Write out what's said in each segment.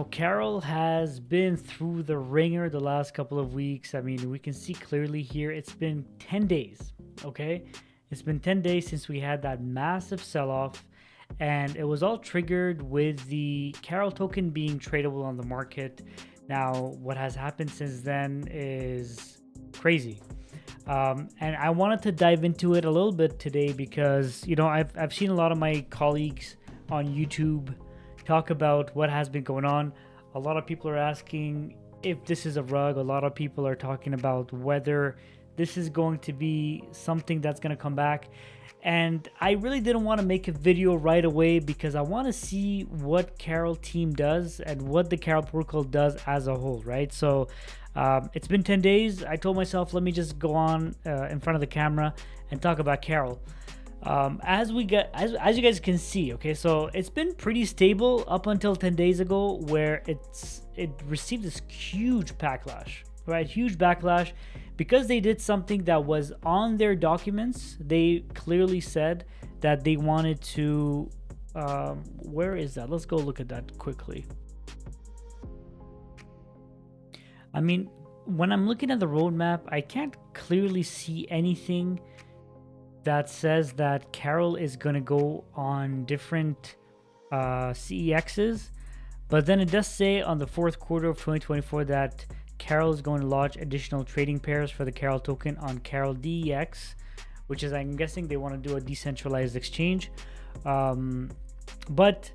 Now, Carol has been through the ringer the last couple of weeks. I mean, we can see clearly here it's been 10 days, okay? It's been 10 days since we had that massive sell-off, and it was all triggered with the Carol token being tradable on the market. Now, what has happened since then is crazy. And I wanted to dive into it a little bit today because, I've seen a lot of my colleagues on YouTube talk about what has been going on. A lot of people are asking if this is a rug. A lot of people are talking about whether this is going to be something that's going to come back. And I really didn't want to make a video right away because I want to see what Carol team does and what the Carol protocol does as a whole, right? So it's been 10 days. I told myself, let me just go on in front of the camera and talk about Carol. As you guys can see, okay, so it's been pretty stable up until 10 days ago, where it received this huge backlash, right? Huge backlash because they did something that was on their documents. They clearly said that they wanted to. Where is that? Let's go look at that quickly. I mean, when I'm looking at the roadmap, I can't clearly see anything that says that Carol is going to go on different CEXs, but then it does say on the fourth quarter of 2024 that Carol is going to launch additional trading pairs for the Carol token on Carol DEX, which is, I'm guessing, they want to do a decentralized exchange. But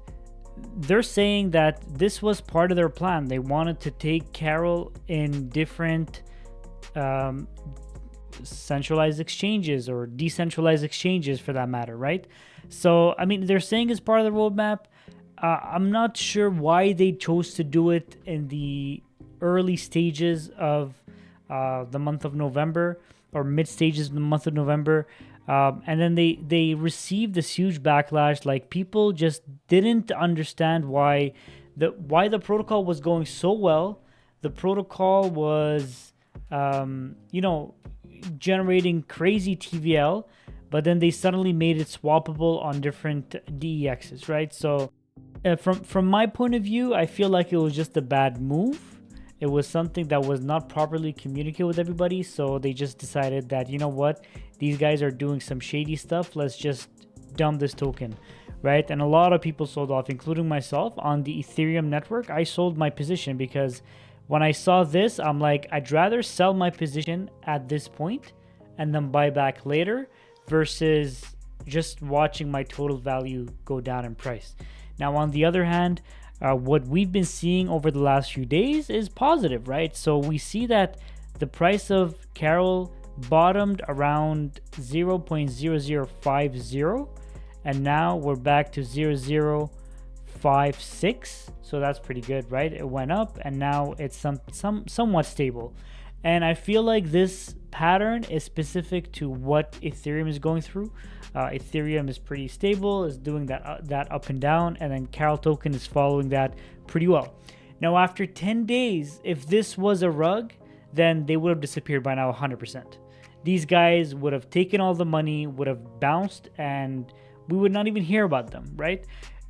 they're saying that this was part of their plan. They wanted to take Carol in different centralized exchanges or decentralized exchanges for that matter, right? So, I mean, they're saying it's part of the roadmap. I'm not sure why they chose to do it in the early stages of the month of November or mid stages of the month of November. And then they received this huge backlash. Like, people just didn't understand why the protocol was going so well. The protocol was, generating crazy TVL, but then they suddenly made it swappable on different DEXs, right? So from my point of view, I feel like it was just a bad move. It was something that was not properly communicated with everybody, so they just decided that, you know what, these guys are doing some shady stuff, let's just dump this token, right? And a lot of people sold off, including myself. On the Ethereum network, I sold my position because when I saw this, I'm like, I'd rather sell my position at this point and then buy back later versus just watching my total value go down in price. Now, on the other hand, what we've been seeing over the last few days is positive, right? So we see that the price of Carol bottomed around 0.0050, and now we're back to 0.0056. So that's pretty good, right? It went up and now it's somewhat stable. And I feel like this pattern is specific to what Ethereum is going through. Ethereum is pretty stable, is doing that up and down, and then Carol token is following that pretty well. Now, after 10 days, if this was a rug, then they would have disappeared by now 100%. These guys would have taken all the money, would have bounced, and we would not even hear about them, right?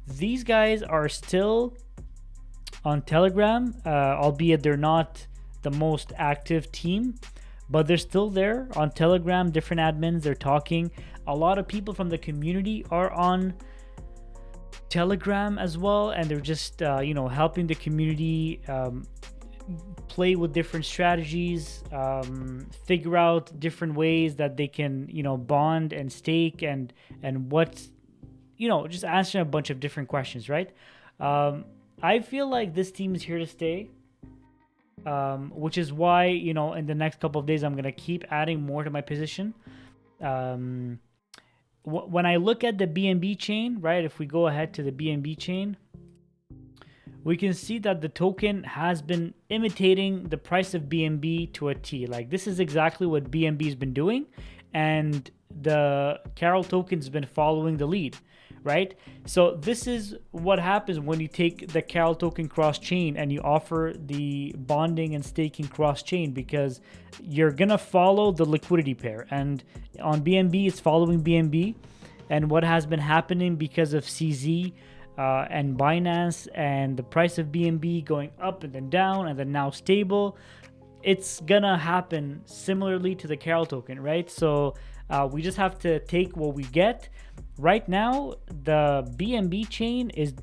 These guys are still on Telegram, albeit they're not the most active team, but they're still there on Telegram. Different admins, they're talking. A lot of people from the community are on Telegram as well, and they're just helping the community play with different strategies, figure out different ways that they can bond and stake and what's just answering a bunch of different questions, right? I feel like this team is here to stay, which is why, in the next couple of days, I'm going to keep adding more to my position. When I look at the BNB chain, right, if we go ahead to the BNB chain, we can see that the token has been imitating the price of BNB to a T. Like, this is exactly what BNB has been doing, and the Carol token's been following the lead, right? So this is what happens when you take the Carol token cross chain and you offer the bonding and staking cross chain, because you're gonna follow the liquidity pair, and on BNB it's following BNB. And what has been happening because of CZ and Binance and the price of BNB going up and then down and then now stable, it's gonna happen similarly to the Carol token, right? So we just have to take what we get. Right now, the BNB chain is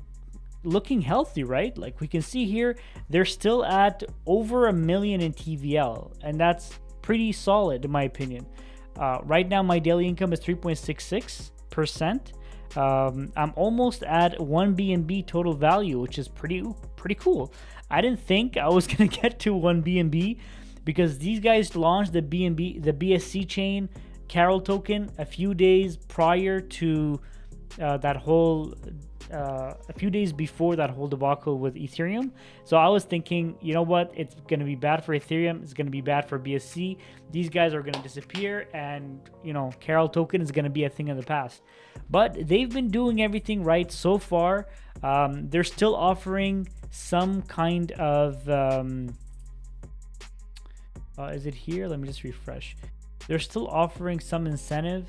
looking healthy, right? Like we can see here, they're still at over 1 million in TVL, and that's pretty solid in my opinion. Right now, my daily income is 3.66%. I'm almost at 1 BNB total value, which is pretty cool. I didn't think I was gonna get to 1 BNB because these guys launched the BSC chain Carol token a few days prior to a few days before that whole debacle with Ethereum. So I was thinking, you know what, it's going to be bad for Ethereum, it's going to be bad for BSC, these guys are going to disappear, and you know, Carol token is going to be a thing of the past. But they've been doing everything right so far. They're still offering some kind of is it here? Let me just refresh. They're still offering some incentive,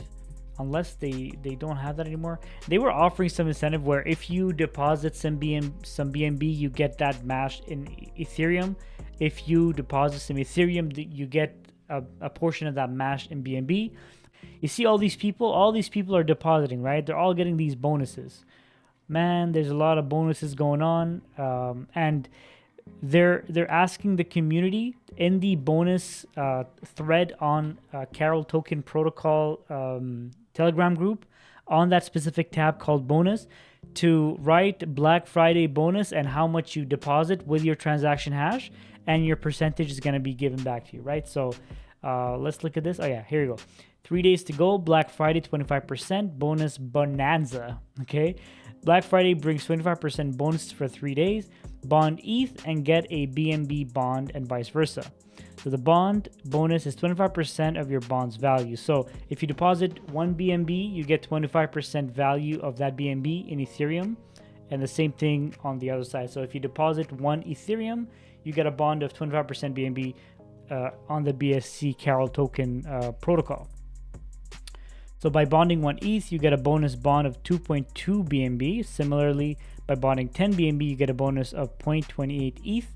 unless they don't have that anymore. They were offering some incentive where if you deposit some BNB, you get that mashed in Ethereum. If you deposit some Ethereum, you get a portion of that mashed in BNB. You see all these people are depositing, right? They're all getting these bonuses. Man, there's a lot of bonuses going on, and they're asking the community in the bonus thread on Carol token protocol Telegram group, on that specific tab called bonus, to write Black Friday bonus and how much you deposit with your transaction hash, and your percentage is going to be given back to you, right? So let's look at this. Oh yeah, here you go. 3 days to go. Black Friday 25% bonus bonanza. Okay, Black Friday brings 25% bonus for 3 days. Bond ETH and get a BNB bond and vice versa. So the bond bonus is 25% of your bond's value. So if you deposit 1 BNB, you get 25% value of that BNB in Ethereum, and the same thing on the other side. So if you deposit 1 Ethereum, you get a bond of 25% BNB on the BSC Carol token protocol. So by bonding 1 ETH, you get a bonus bond of 2.2 BNB. Similarly, by bonding 10 BNB, you get a bonus of 0.28 ETH.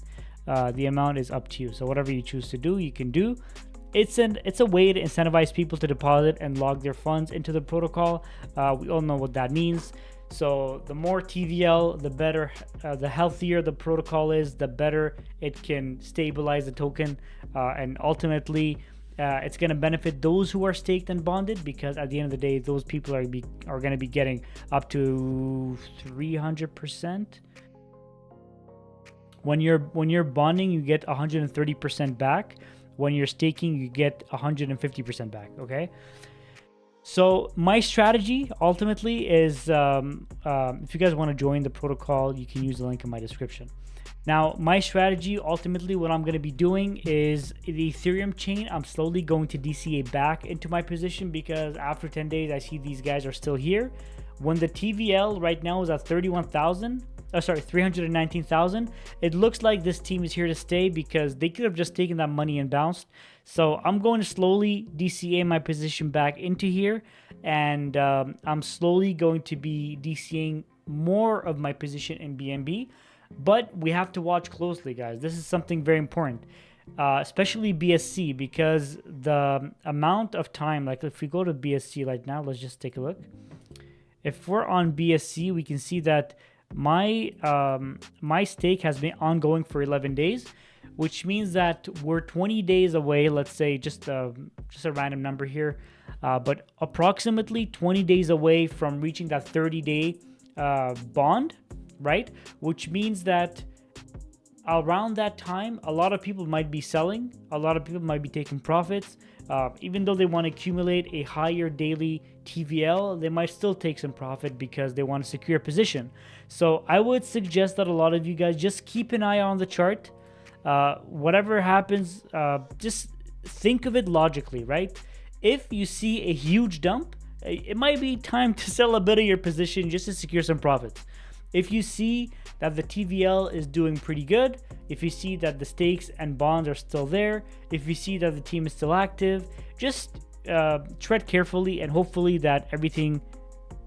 The amount is up to you. So whatever you choose to do, you can do. It's a way to incentivize people to deposit and log their funds into the protocol. We all know what that means. So the more TVL, the better, the healthier the protocol is, the better it can stabilize the token, and ultimately it's going to benefit those who are staked and bonded, because at the end of the day, those people are going to be getting up to 300%. When you're bonding, you get 130% back. When you're staking, you get 150% back. Okay. So my strategy ultimately is, if you guys want to join the protocol, you can use the link in my description. Now, my strategy ultimately, what I'm going to be doing is the Ethereum chain. I'm slowly going to DCA back into my position, because after 10 days, I see these guys are still here. When the TVL right now is at 319,000, it looks like this team is here to stay, because they could have just taken that money and bounced. So I'm going to slowly DCA my position back into here, and I'm slowly going to be DCAing more of my position in BNB. But we have to watch closely, guys. This is something very important, especially BSC, because the amount of time, like if we go to BSC right now, let's just take a look. If we're on BSC, we can see that my stake has been ongoing for 11 days, which means that we're 20 days away. Let's say just a random number here, but approximately 20 days away from reaching that 30-day bond, right? Which means that around that time, a lot of people might be selling, a lot of people might be taking profits. Even though they want to accumulate a higher daily TVL, they might still take some profit because they want to secure a position. So I would suggest that a lot of you guys just keep an eye on the chart. Whatever happens, just think of it logically, right? If you see a huge dump, it might be time to sell a bit of your position just to secure some profits. If you see that the TVL is doing pretty good, if you see that the stakes and bonds are still there, if you see that the team is still active, just tread carefully, and hopefully that everything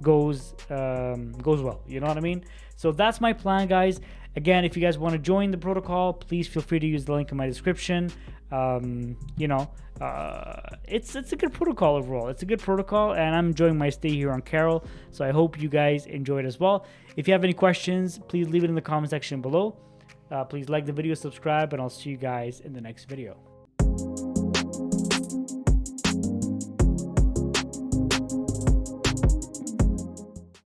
goes well. You know what I mean? So that's my plan, guys. Again, if you guys want to join the protocol, please feel free to use the link in my description. It's a good protocol overall. It's a good protocol, and I'm enjoying my stay here on Carol. So I hope you guys enjoyed as well. If you have any questions, please leave it in the comment section below. Please like the video, subscribe, and I'll see you guys in the next video.